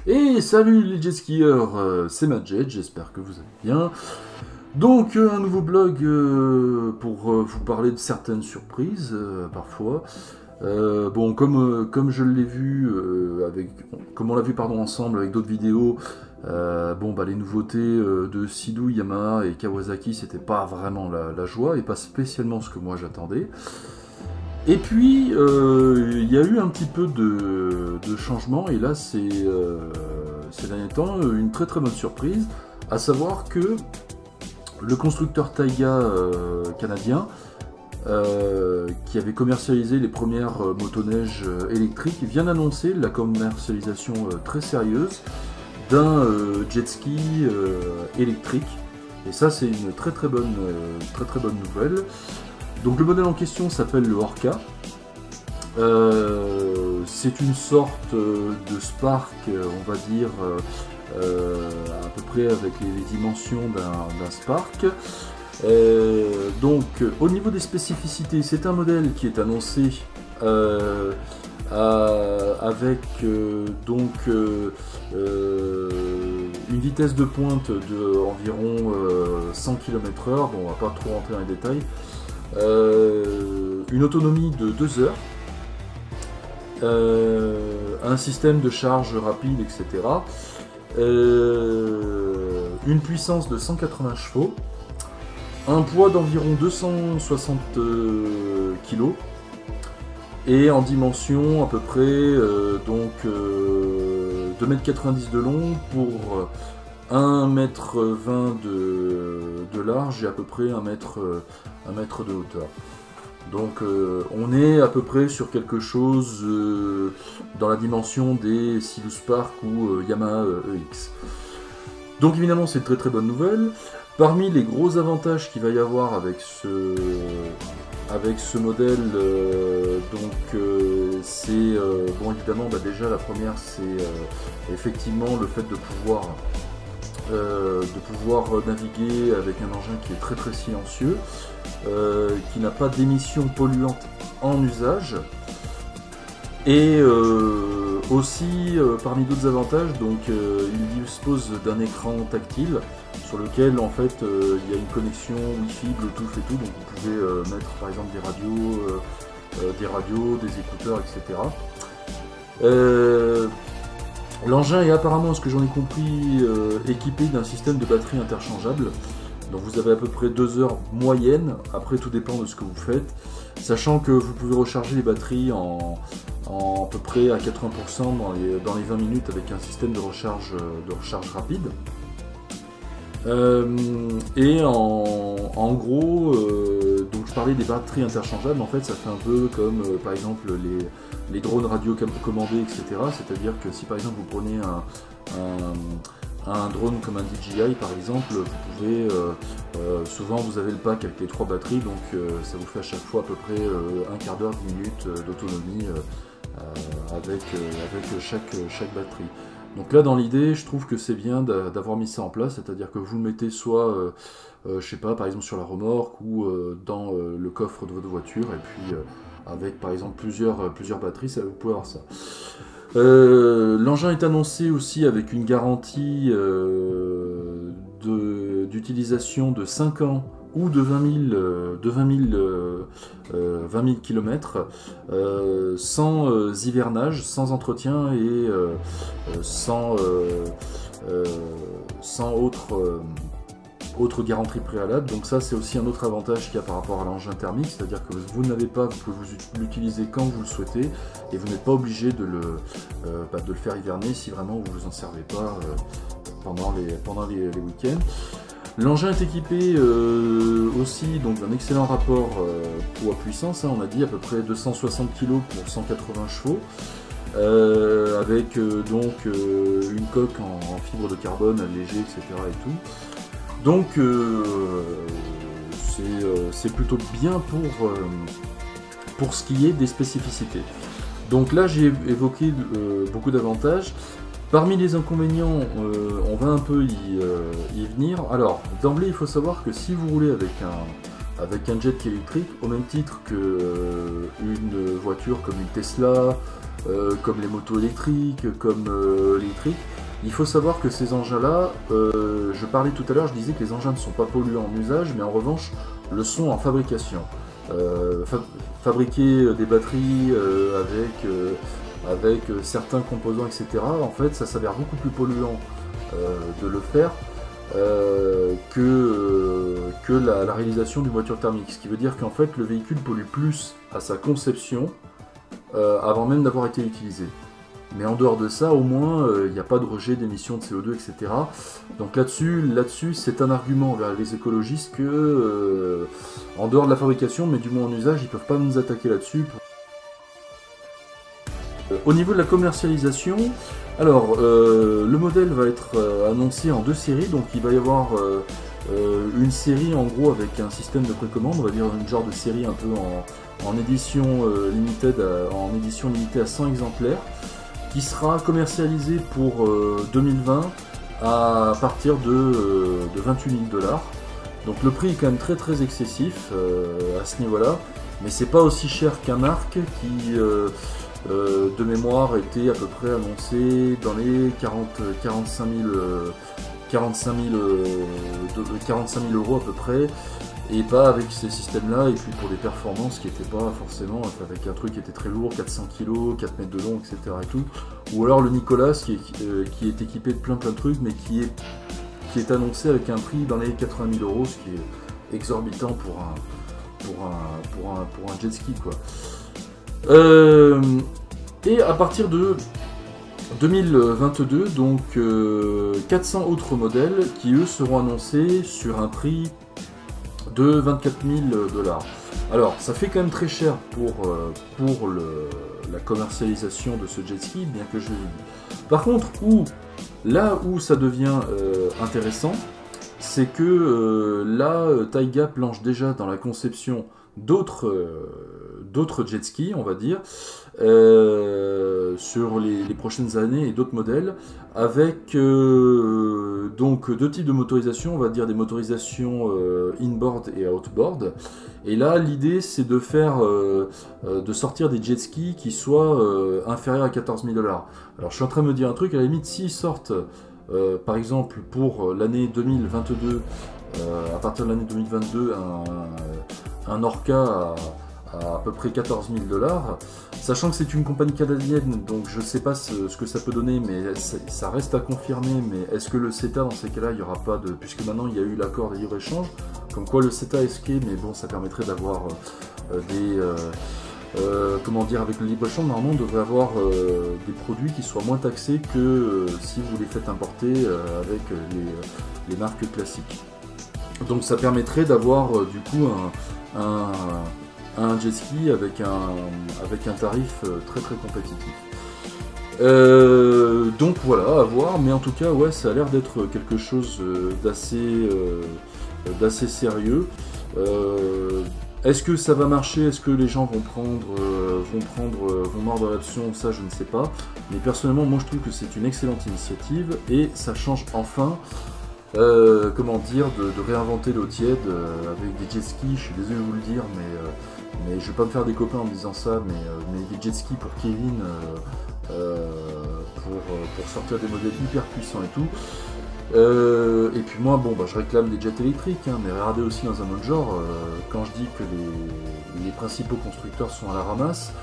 Et salut les jet skieurs, c'est Madjet, j'espère que vous allez bien. Donc un nouveau blog pour vous parler de certaines surprises parfois. Bon, comme je l'ai vu comme on l'a vu ensemble avec d'autres vidéos, bon bah les nouveautés de Sea-Doo, Yamaha et Kawasaki, c'était pas vraiment la joie et pas spécialement ce que moi j'attendais. Et puis, il y a eu un petit peu de changement, et là, ces derniers temps, une très très bonne surprise, à savoir que le constructeur Taiga canadien, qui avait commercialisé les premières motoneiges électriques, vient d'annoncer la commercialisation très sérieuse d'un jet ski électrique. Et ça, c'est une très très bonne nouvelle. Donc le modèle en question s'appelle le Orca. C'est une sorte de Spark, on va dire, à peu près avec les dimensions d'un Spark. Donc au niveau des spécificités, c'est un modèle qui est annoncé avec une vitesse de pointe de environ 100 km/h. Bon, on va pas trop rentrer dans les détails. Une autonomie de 2 heures, un système de charge rapide, etc. Une puissance de 180 chevaux, un poids d'environ 260 kg, et en dimension à peu près 2,90 m de long pour 1,20 m de large et à peu près 1 mètre de hauteur. Donc on est à peu près sur quelque chose dans la dimension des Sea-Doo Spark ou Yamaha EX. Donc évidemment c'est une très très bonne nouvelle. Parmi les gros avantages qu'il va y avoir avec ce modèle, c'est bon évidemment déjà la première c'est effectivement le fait de pouvoir naviguer avec un engin qui est très très silencieux, qui n'a pas d'émissions polluantes en usage, et aussi parmi d'autres avantages, il dispose d'un écran tactile sur lequel en fait il y a une connexion Wi-Fi, Bluetooth et tout, donc vous pouvez mettre par exemple des radios, des écouteurs, etc. L'engin est apparemment, ce que j'en ai compris, équipé d'un système de batterie interchangeable. Donc vous avez à peu près 2 heures moyenne, après tout dépend de ce que vous faites. Sachant que vous pouvez recharger les batteries à peu près à 80% dans les 20 minutes avec un système de recharge rapide. Et en gros, donc je parlais des batteries interchangeables, en fait ça fait un peu comme par exemple les drones radio commandés, etc. C'est-à-dire que si par exemple vous prenez un drone comme un DJI par exemple, vous pouvez, souvent vous avez le pack avec les 3 batteries, donc ça vous fait à chaque fois à peu près un quart d'heure, 10 minutes d'autonomie avec chaque batterie. Donc là dans l'idée je trouve que c'est bien d'avoir mis ça en place, c'est-à-dire que vous le mettez soit je sais pas, par exemple sur la remorque ou dans le coffre de votre voiture, et puis avec par exemple plusieurs batteries, vous pouvez avoir ça. L'engin est annoncé aussi avec une garantie d'utilisation de 5 ans ou de 20 000 km, sans hivernage, sans entretien et sans autre garantie préalable. Donc ça c'est aussi un autre avantage qu'il y a par rapport à l'engin thermique, c'est-à-dire que vous n'avez pas, vous pouvez l'utiliser quand vous le souhaitez et vous n'êtes pas obligé de le faire hiverner si vraiment vous vous en servez pas pendant les week-ends. L'engin est équipé aussi d'un excellent rapport poids-puissance, on a dit à peu près 260 kg pour 180 chevaux, avec une coque en fibre de carbone allégée, etc. et tout. Donc c'est plutôt bien pour ce qui est des spécificités. Donc là j'ai évoqué beaucoup d'avantages. Parmi les inconvénients, on va un peu y venir. Alors, d'emblée, il faut savoir que si vous roulez avec un jet qui est électrique, au même titre qu'une voiture comme une Tesla, comme les motos électriques, comme l'électrique, Il faut savoir que ces engins-là, je parlais tout à l'heure, je disais que les engins ne sont pas polluants en usage, mais en revanche, le sont en fabrication. Fabriquer des batteries avec certains composants, etc., en fait, ça s'avère beaucoup plus polluant de le faire que la réalisation d'une voiture thermique. Ce qui veut dire qu'en fait, le véhicule pollue plus à sa conception avant même d'avoir été utilisé. Mais en dehors de ça, au moins, il n'y a pas de rejet d'émissions de CO2, etc. Donc là-dessus, c'est un argument vers les écologistes que, en dehors de la fabrication, mais du moins en usage, ils ne peuvent pas nous attaquer là-dessus. Au niveau de la commercialisation, alors, le modèle va être annoncé en 2 séries, donc il va y avoir une série en gros avec un système de précommande, on va dire une genre de série un peu en édition limitée à 100 exemplaires, qui sera commercialisé pour 2020 à partir de 28 000 $. Donc le prix est quand même très très excessif à ce niveau-là, mais c'est pas aussi cher qu'un Arc qui, de mémoire, était à peu près annoncé dans les 45 000 € à peu près, et pas avec ces systèmes-là, et puis pour des performances qui n'étaient pas forcément, avec un truc qui était très lourd, 400 kg, 4 mètres de long, etc. et tout. Ou alors le Nicolas qui est équipé de plein de trucs, mais qui est annoncé avec un prix dans les 80 000 €, ce qui est exorbitant pour un jet ski, quoi. Et à partir de 2022, donc 400 autres modèles qui eux seront annoncés sur un prix de 24 000 $. Alors ça fait quand même très cher pour la commercialisation de ce jet ski, bien que je l'ai dit. Par contre, là où ça devient intéressant, c'est que là, Taiga planche déjà dans la conception d'autres jet skis, on va dire, sur les prochaines années, et d'autres modèles, avec donc 2 types de motorisation, on va dire des motorisations inboard et outboard. Et là, l'idée, c'est de sortir des jet skis qui soient inférieurs à 14 000 $. Alors, je suis en train de me dire un truc, à la limite, s'ils sortent, par exemple, pour l'année 2022, à partir de l'année 2022, un Orca à peu près 14 000 $, sachant que c'est une compagnie canadienne, donc je sais pas ce que ça peut donner, mais ça reste à confirmer. Mais est-ce que le CETA, dans ces cas-là, il n'y aura pas de... Puisque maintenant il y a eu l'accord de libre-échange, comme quoi le CETA est skié, mais bon, ça permettrait d'avoir comment dire, avec le libre-échange, normalement on devrait avoir des produits qui soient moins taxés que si vous les faites importer avec les marques classiques. Donc ça permettrait d'avoir du coup un jet ski avec un tarif très très compétitif. Donc voilà, à voir, mais en tout cas, ouais, ça a l'air d'être quelque chose d'assez sérieux. Est-ce que ça va marcher? Est-ce que les gens vont mordre l'option? Ça, je ne sais pas. Mais personnellement, moi, je trouve que c'est une excellente initiative et ça change enfin. Comment dire, de réinventer l'eau tiède avec des jet skis. Je suis désolé de vous le dire, mais je vais pas me faire des copains en me disant ça, mais des jet skis pour Kevin, pour sortir des modèles hyper puissants et tout. Et puis moi, bon, bah, je réclame des jets électriques, hein, mais regardez aussi dans un autre genre, quand je dis que les principaux constructeurs sont à la ramasse,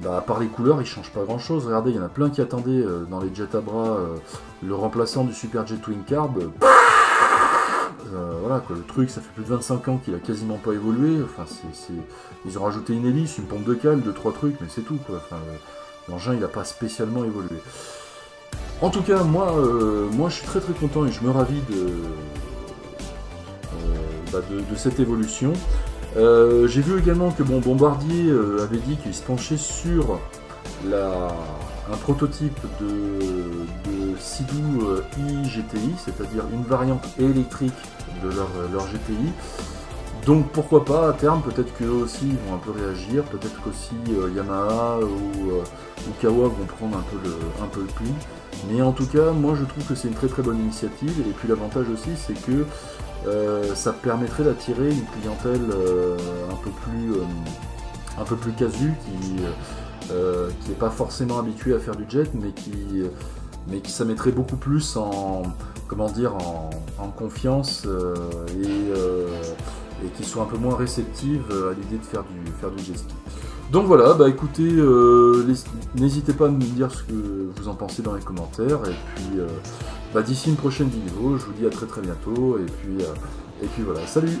bah, à part les couleurs, ils changent pas grand chose. Regardez, il y en a plein qui attendaient dans les jets à bras le remplaçant du Super Jet Twin Carb. Voilà quoi, le truc, ça fait plus de 25 ans qu'il a quasiment pas évolué. Enfin, ils ont rajouté une hélice, une pompe de cale, 2-3 trucs, mais c'est tout quoi. Enfin, l'engin il a pas spécialement évolué. En tout cas, moi je suis très très content et je me ravis de cette évolution. J'ai vu également que Bombardier avait dit qu'il se penchait sur un prototype de Sea-Doo iGTI, c'est-à-dire une variante électrique de leur GTI. Donc pourquoi pas à terme, peut-être qu'eux aussi ils vont un peu réagir, peut-être qu'aussi Yamaha ou Kawa vont prendre un peu le pli. Mais en tout cas, moi je trouve que c'est une très très bonne initiative, et puis l'avantage aussi c'est que ça permettrait d'attirer une clientèle un peu plus casu qui n'est pas forcément habitué à faire du jet, mais qui ça mettrait beaucoup plus en, comment dire, en confiance et qui soit un peu moins réceptive à l'idée de faire du jet ski. Donc voilà, bah écoutez, n'hésitez pas à me dire ce que vous en pensez dans les commentaires, et puis d'ici une prochaine vidéo, je vous dis à très très bientôt, et puis voilà, salut!